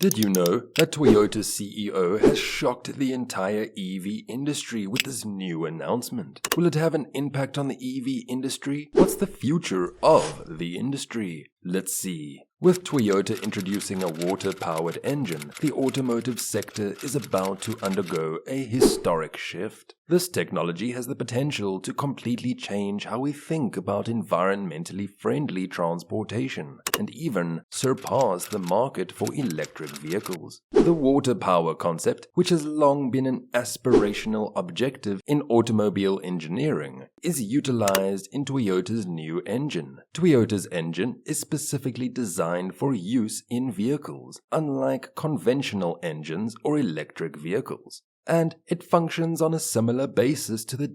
Did you know that Toyota's CEO has shocked the entire EV industry with this new announcement? Will it have an impact on the EV industry? What's the future of the industry? Let's see. With Toyota introducing a water-powered engine, the automotive sector is about to undergo a historic shift. This technology has the potential to completely change how we think about environmentally friendly transportation and even surpass the market for electric vehicles. The water power concept, which has long been an aspirational objective in automobile engineering, is utilized in Toyota's new engine. Toyota's engine is specifically designed for use in vehicles, unlike conventional engines or electric vehicles. And it functions on a similar basis to the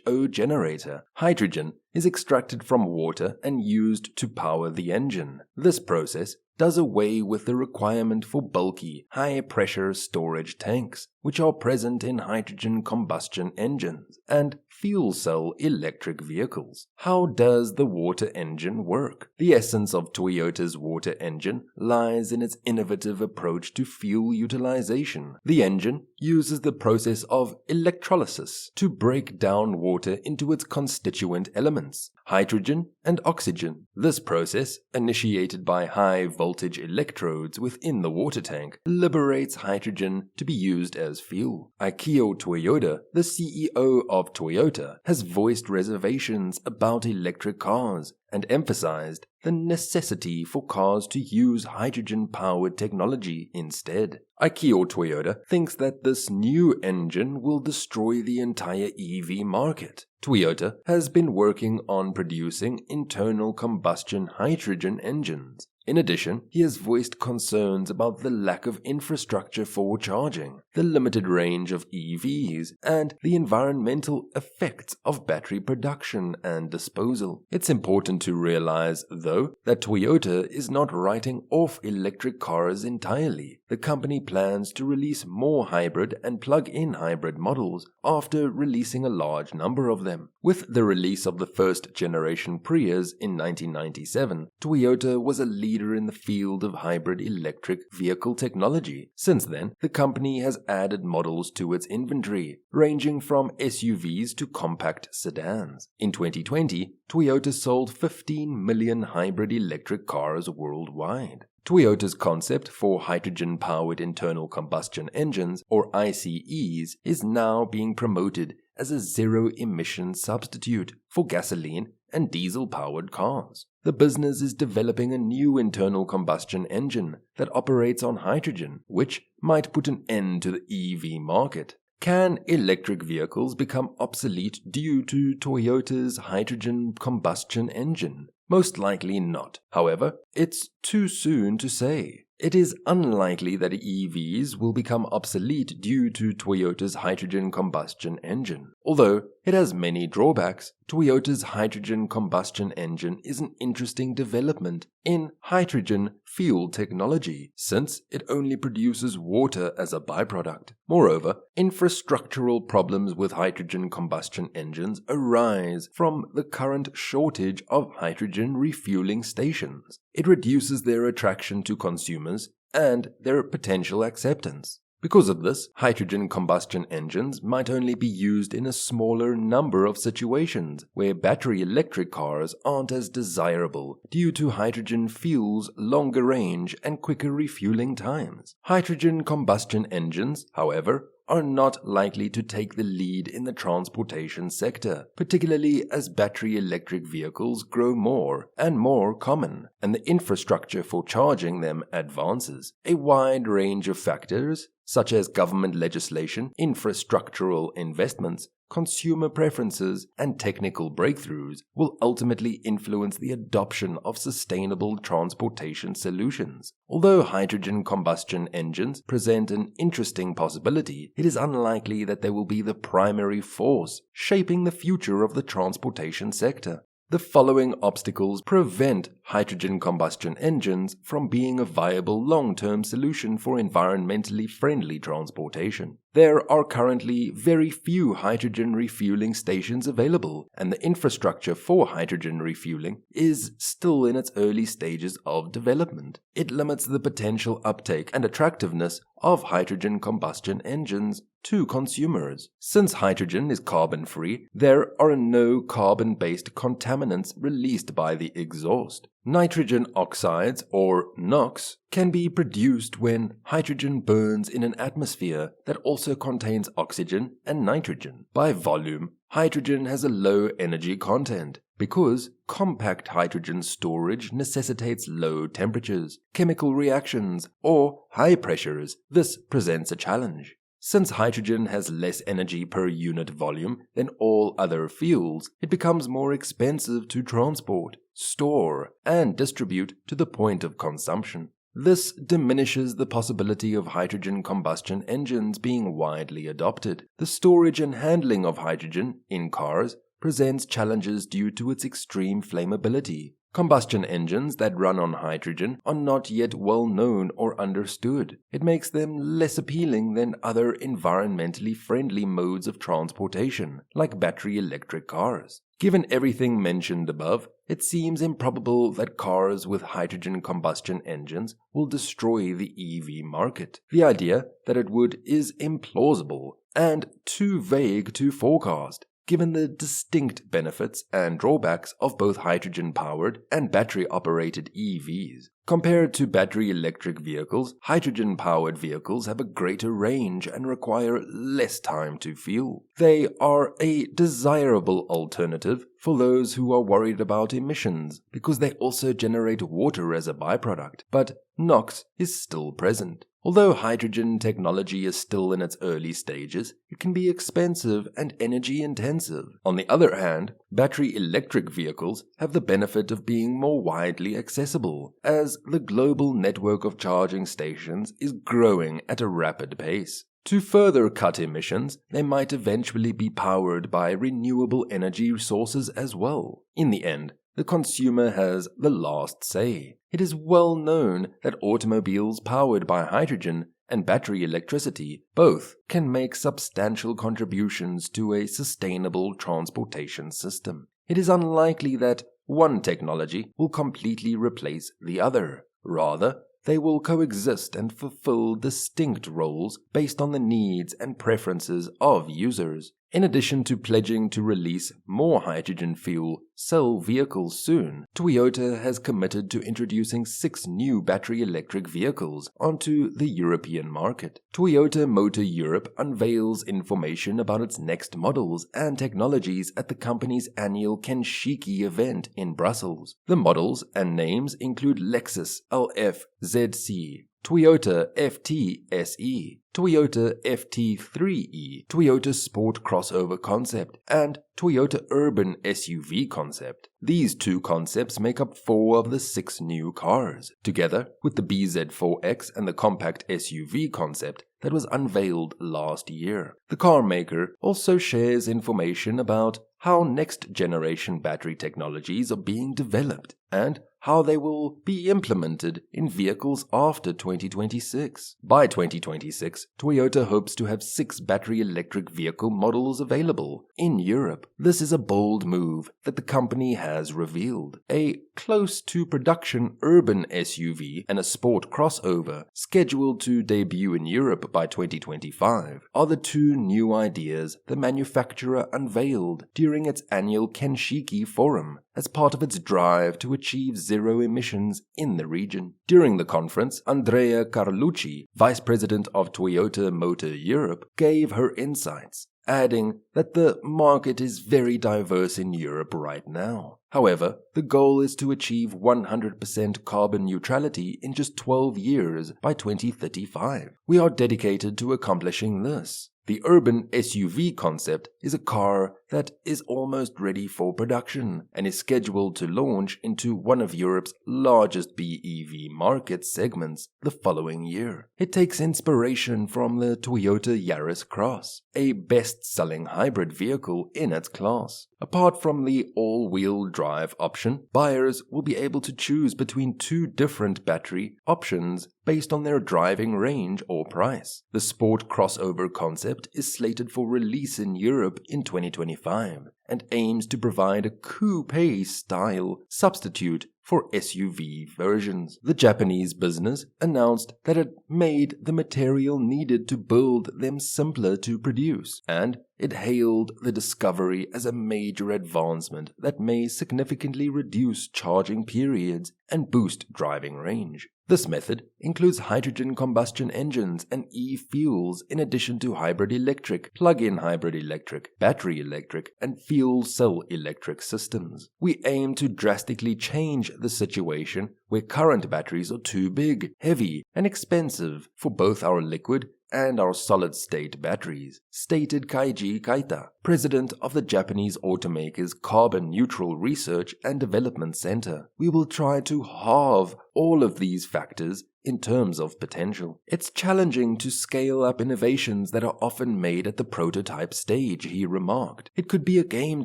HO generator. Hydrogen is extracted from water and used to power the engine. This process does away with the requirement for bulky, high-pressure storage tanks, which are present in hydrogen combustion engines and fuel cell electric vehicles. How does the water engine work? The essence of Toyota's water engine lies in its innovative approach to fuel utilization. The engine uses the process of electrolysis to break down water into its constituent elements, hydrogen and oxygen. This process, initiated by high-voltage electrodes within the water tank, liberates hydrogen to be used as fuel. Akio Toyoda, the CEO of Toyota, has voiced reservations about electric cars and emphasized the necessity for cars to use hydrogen-powered technology instead. Akio Toyoda thinks that this new engine will destroy the entire EV market. Toyota has been working on producing internal combustion hydrogen engines. In addition, he has voiced concerns about the lack of infrastructure for charging, the limited range of EVs, and the environmental effects of battery production and disposal. It's important to realize, though, that Toyota is not writing off electric cars entirely. The company plans to release more hybrid and plug-in hybrid models after releasing a large number of them. With the release of the first-generation Prius in 1997, Toyota was a leader in the field of hybrid electric vehicle technology. Since then, the company has added models to its inventory, ranging from SUVs to compact sedans. In 2020, Toyota sold 15 million hybrid electric cars worldwide. Toyota's concept for hydrogen-powered internal combustion engines, or ICEs, is now being promoted as a zero-emission substitute for gasoline and diesel-powered cars. The business is developing a new internal combustion engine that operates on hydrogen, which might put an end to the EV market. Can electric vehicles become obsolete due to Toyota's hydrogen combustion engine? Most likely not. However, it's too soon to say. It is unlikely that EVs will become obsolete due to Toyota's hydrogen combustion engine. Although it has many drawbacks, Toyota's hydrogen combustion engine is an interesting development in hydrogen fuel technology, since it only produces water as a byproduct. Moreover, infrastructural problems with hydrogen combustion engines arise from the current shortage of hydrogen refueling stations. It reduces their attraction to consumers and their potential acceptance. Because of this, hydrogen combustion engines might only be used in a smaller number of situations where battery electric cars aren't as desirable due to hydrogen fuel's longer range and quicker refueling times. Hydrogen combustion engines, however, are not likely to take the lead in the transportation sector, particularly as battery electric vehicles grow more and more common, and the infrastructure for charging them advances. A wide range of factors, such as government legislation, infrastructural investments, consumer preferences, and technical breakthroughs, will ultimately influence the adoption of sustainable transportation solutions. Although hydrogen combustion engines present an interesting possibility, it is unlikely that they will be the primary force shaping the future of the transportation sector. The following obstacles prevent hydrogen combustion engines from being a viable long-term solution for environmentally friendly transportation. There are currently very few hydrogen refueling stations available, and the infrastructure for hydrogen refueling is still in its early stages of development. It limits the potential uptake and attractiveness of hydrogen combustion engines to consumers. Since hydrogen is carbon-free, there are no carbon-based contaminants released by the exhaust. Nitrogen oxides, or NOx, can be produced when hydrogen burns in an atmosphere that also contains oxygen and nitrogen. By volume, hydrogen has a low energy content because compact hydrogen storage necessitates low temperatures, chemical reactions, or high pressures. This presents a challenge. Since hydrogen has less energy per unit volume than all other fuels, it becomes more expensive to transport, store, and distribute to the point of consumption. This diminishes the possibility of hydrogen combustion engines being widely adopted. The storage and handling of hydrogen in cars presents challenges due to its extreme flammability. Combustion engines that run on hydrogen are not yet well known or understood. It makes them less appealing than other environmentally friendly modes of transportation, like battery electric cars. Given everything mentioned above, it seems improbable that cars with hydrogen combustion engines will destroy the EV market. The idea that it would is implausible and too vague to forecast, given the distinct benefits and drawbacks of both hydrogen-powered and battery-operated EVs. Compared to battery electric vehicles, hydrogen-powered vehicles have a greater range and require less time to fuel. They are a desirable alternative for those who are worried about emissions because they also generate water as a byproduct, but NOx is still present. Although hydrogen technology is still in its early stages, it can be expensive and energy intensive. On the other hand, battery electric vehicles have the benefit of being more widely accessible, as the global network of charging stations is growing at a rapid pace. To further cut emissions, they might eventually be powered by renewable energy sources as well. In the end, the consumer has the last say. It is well known that automobiles powered by hydrogen and battery electricity both can make substantial contributions to a sustainable transportation system. It is unlikely that one technology will completely replace the other. Rather, they will coexist and fulfill distinct roles based on the needs and preferences of users. In addition to pledging to release more hydrogen fuel cell vehicles soon, Toyota has committed to introducing 6 new battery electric vehicles onto the European market. Toyota Motor Europe unveils information about its next models and technologies at the company's annual Kenshiki event in Brussels. The models and names include Lexus LF ZC, Toyota FT SE, Toyota FT3E, Toyota Sport Crossover Concept, and Toyota Urban SUV Concept. These 2 concepts make up 4 of the 6 new cars, together with the BZ4X and the compact SUV concept that was unveiled last year. The car maker also shares information about how next-generation battery technologies are being developed and how they will be implemented in vehicles after 2026. By 2026, Toyota hopes to have 6 battery electric vehicle models available in Europe. This is a bold move that the company has revealed. A close-to-production urban SUV and a sport crossover, scheduled to debut in Europe by 2025, are the 2 new ideas the manufacturer unveiled during its annual Kenshiki Forum as part of its drive to achieve zero emissions in the region. During the conference, Andrea Carlucci, Vice President of Toyota Motor Europe, gave her insights, adding that the market is very diverse in Europe right now. However, the goal is to achieve 100% carbon neutrality in just 12 years by 2035. We are dedicated to accomplishing this. The urban SUV concept is a car that is almost ready for production and is scheduled to launch into one of Europe's largest BEV market segments the following year. It takes inspiration from the Toyota Yaris Cross, a best-selling hybrid vehicle in its class. Apart from the all-wheel drive option, buyers will be able to choose between two different battery options based on their driving range or price. The sport crossover concept is slated for release in Europe in 2025 and aims to provide a coupe-style substitute for SUV versions. The Japanese business announced that it made the material needed to build them simpler to produce, and it hailed the discovery as a major advancement that may significantly reduce charging periods and boost driving range. This method includes hydrogen combustion engines and e-fuels in addition to hybrid electric, plug-in hybrid electric, battery electric, and fuel cell electric systems. We aim to drastically change the situation where current batteries are too big, heavy, and expensive for both our liquid and our solid-state batteries, stated Kaiji Kaita, president of the Japanese automaker's Carbon Neutral Research and Development Center. We will try to halve all of these factors in terms of potential. It's challenging to scale up innovations that are often made at the prototype stage, he remarked. It could be a game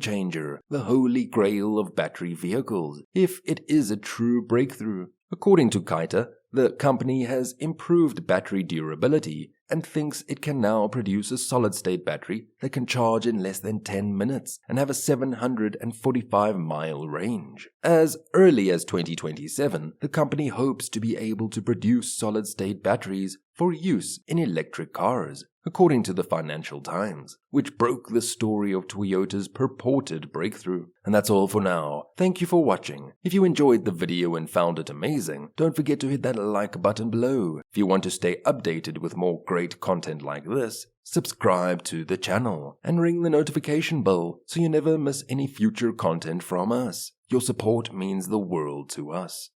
changer, the holy grail of battery vehicles, if it is a true breakthrough. According to Kaita, the company has improved battery durability and thinks it can now produce a solid-state battery that can charge in less than 10 minutes and have a 745-mile range. As early as 2027, the company hopes to be able to produce solid-state batteries for use in electric cars, according to the Financial Times, which broke the story of Toyota's purported breakthrough. And that's all for now. Thank you for watching. If you enjoyed the video and found it amazing, don't forget to hit that like button below. If you want to stay updated with more great content like this, subscribe to the channel and ring the notification bell so you never miss any future content from us. Your support means the world to us.